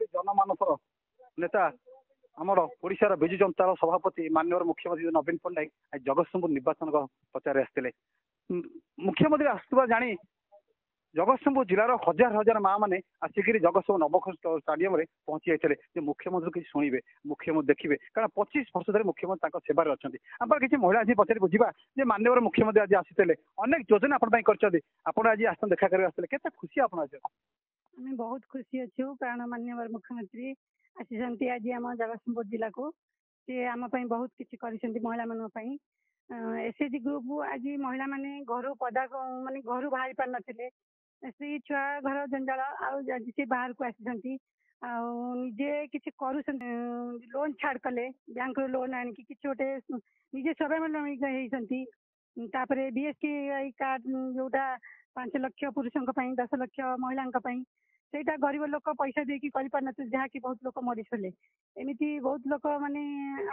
जनमानसर नेता आमर ओडिशार विजु जनता दल सभापति माननीय मुख्यमंत्री नवीन पट्टनायक आज जगतसिंहपुर निर्वाचन प्रचार आसते मुख्यमंत्री आसुवा जानी जगतसिंहपुर जिलार हजार हजार माँ मैंने आसिक जगतसिंह नवखोल स्टाडियम में पहुंची जाते मुख्यमंत्री किसी शुणे मुख्यमंत्री देखिए कारण 25 वर्ष धरे मुख्यमंत्री सेवार अच्छा आम किसी महिला आज पचारि बुझा माननीय मुख्यमंत्री आज आसते अनेक योजना आप आज आस देखा कर आसते खुशी आप आज आम बहुत खुशी अच्छु कारण माननीय मुख्यमंत्री आसी आज आम जगतसिंहपुर जिला को सी आम बहुत किसी कर महिला मान एसएचजी ग्रुप आज महिला माने घर पदा माने घर बाहरी पार नथिले स्त्री छुआ घर जंजाल आज से बाहर को आसी निजे किसी करू लोन छाड़ कले बैंक लोन आनिकी किसी गोटे निजे स्वावलम्बी होती बीएसके कार्ड जोटा 5 लाख पुरुषों 10 लाख महिला सेटा गरीब लोक पैसा देकी कर जहाँकि बहुत लोक मरीगले एमती बहुत लोक माने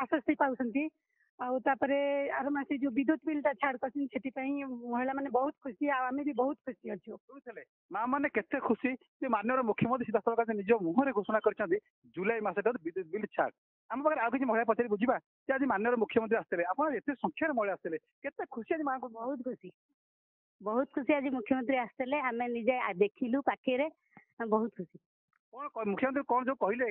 आश्वस्ति पाँच आर मासे जो विद्युत बिल छाड़ कर महिला मैंने बहुत खुशी आम भी बहुत खुशी अच्छु माँ मैंने केते खुशी माननीय मुख्यमंत्री सीधासल निज मुहर घोषणा कर जुलाई मस विद्युत बिल छाड़ आम पाखे आउ किसी महिला पचारि बुझा आज माननीय मुख्यमंत्री आसते आप संख्यार महिला आसते केते खुशी आज माँ को बहुत खुशी आज मुख्यमंत्री आसते आम निजे देखिलु पाखे बहुत खुशी कौन मुख्यमंत्री कौन जो कहले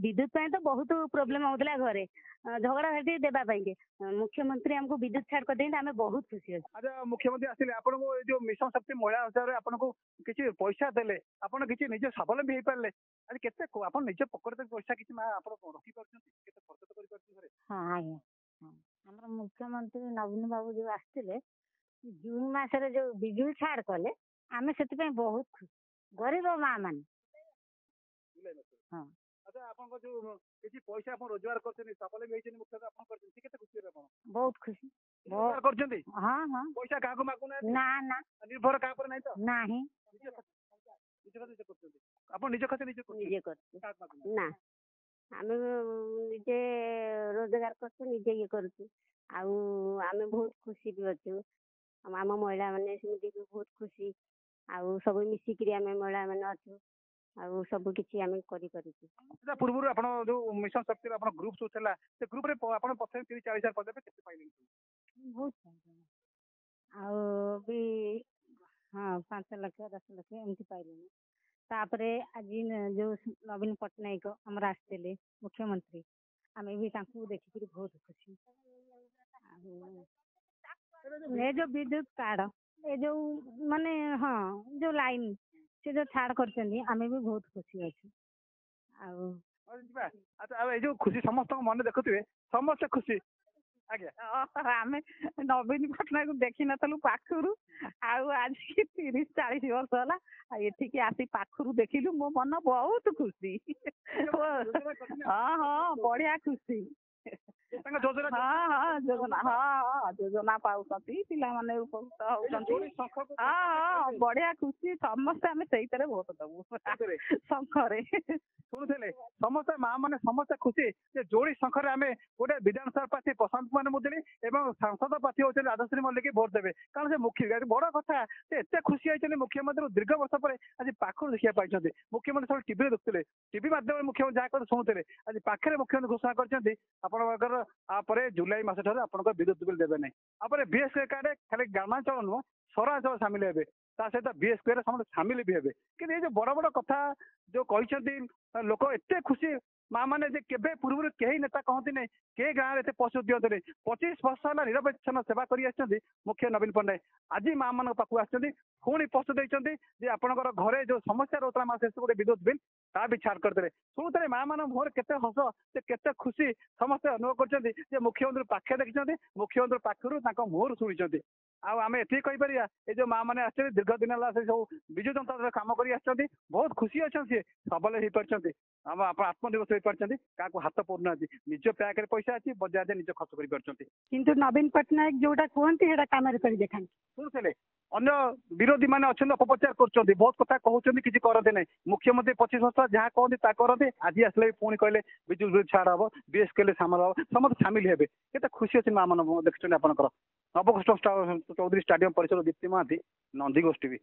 विद्युत तो बहुत प्रोब्लेम होता घरे झगड़ा झाटी देवाई मुख्यमंत्री आमको विद्युत छाड़ कर आम बहुत खुशी अच्छे। अच्छा मुख्यमंत्री आसिले आपको जो मिशन शक्ति महिला अनुसार आपको किसी पैसा देले आप किसी निज स्वावलम्बी हो पारे आज केते आप निज पकेट पैसा किसी रखी पार्टी हाँ आज्ञा आम मुख्यमंत्री नवीन बाबू जो आसते जून मसरे जो बिजुली छाड़ कले आम से बहुत खुशी गरीब माँ मान हाँ अच्छा आपन जो किसी पैसा आप रोजगार करछन स्वावलम्बी होइछन मुख्यमंत्री आपन करछन से केते खुशी रे आपन बहुत खुशी रोजगार करछन हाँ हाँ पैसा काहा को मागु ना ना निर्भर काहा पर नहीं तो नहीं आप निज खर्च निजे करते ना आम निजे रोजगार करते निजे ये करूँ आम बहुत खुशी भी अच्छु आम महिला मैंने बहुत खुशी आउ सब मिसिक आम महिला मैंने अच्छु आउ सब किसी आम कर पूर्व आप जो मिशन शक्ति ग्रुप सब था से ग्रुप रे आपण प्रथम 30-40 हजार पदे केते पाइले बहुत आउ भी हाँ 5 लाख 10 लाख एमती पाइले तापरे आज जो नवीन पट्टनायक आमर आसते मुख्यमंत्री आम भी देखिक बहुत खुशी ये जो विद्युत कार्ड ये जो माने हाँ जो लाइन से जो छाड़ कर आम भी बहुत खुशी अच्छे अच्छा जो खुशी समस्त मन देखुए समस्त खुशी आम नवीन पट्टनायक देखी नु पाखर आज 30-40 वर्ष है ये आसी पाखर देखिलु मो मन बहुत खुशी हाँ हाँ बढ़िया खुशी हाँ हाँ योजना हाँ योजना पाँच पिला माने उपकृत हाँ बढ़िया खुशी समस्ते आम से भोट दबू शंखरे शुणुले समस्त माँ मैंने समस्त खुशी जोड़ी शंखर आम गोटे विधानसभा प्रार्थी प्रशांत कुमार मुदुली और सांसद प्रार्थी होते राजश्री मल्लिक भोट देवे कारण से मुख्य बड़ कथा एत खुशी होती मुख्यमंत्री दीर्घ वर्ष पर आज पाखर देखा पाई मुख्यमंत्री सब टीवी देखुले टीवी माध्यम मुख्यमंत्री जहाँ शुणुते आज पाखे मुख्यमंत्री घोषणा कर आप जुलाई मस ठार विद्युत बिल देवे ना आप बीएसके कार्ड खाली ग्रामांचल नुह सहरांचल सामिल हे सहित बीएसके समस्त सामिल भी हे कि जो बड़ बड़ कथा जो कहते लोक एत खुशी माँ मैंने केवे पूर्व कई नेता कहते नहीं के गाँव में पशु दिखते 25 वर्ष है निरपेक्षण सेवा कर मुख्य नवीन पट्टनायक आज माँ मान पाक पुणी पशु देते आपंकर घरे जो समस्या रोकला माँ से गोटे विद्युत बिल ता भी छाड़ करते शुणुते माँ मान मुहर केते हस केते खुशी समस्त अनुभव कर मुख्यमंत्री पाखे देखते मुख्यमंत्री पाखर मुहर शुणी आम एति कहीपर ये जो माँ मैंने आस दीर्घ दिन से सब विजु जनता दल कम कर बहुत खुशी अच्छा सी सबल हो पार्टी आम आप आत्मनिर्भर हो पार्टी क्या हाथ पड़ना निज पैक पैसा अच्छी बजार निज खर्च कर किंतु नवीन पट्टनायक जोटा कहते कम कर देखा शुणुले अन्य विरोधी मैंने अच्छा अपप्रचार कर बहुत कथा कहते किसी करते ना मुख्यमंत्री 25 वर्ष जहाँ कहते करते आज आसले पुणी कहले बिजु छाड़ हम बीएस कहले सामल हम समस्त सामिल हे केते खुशी अच्छे माँ मान देखते आपंकर नवकृष्ण चौधरी स्टाडियम परिसर दीप्ति महांती नंदी गोष्ठी भी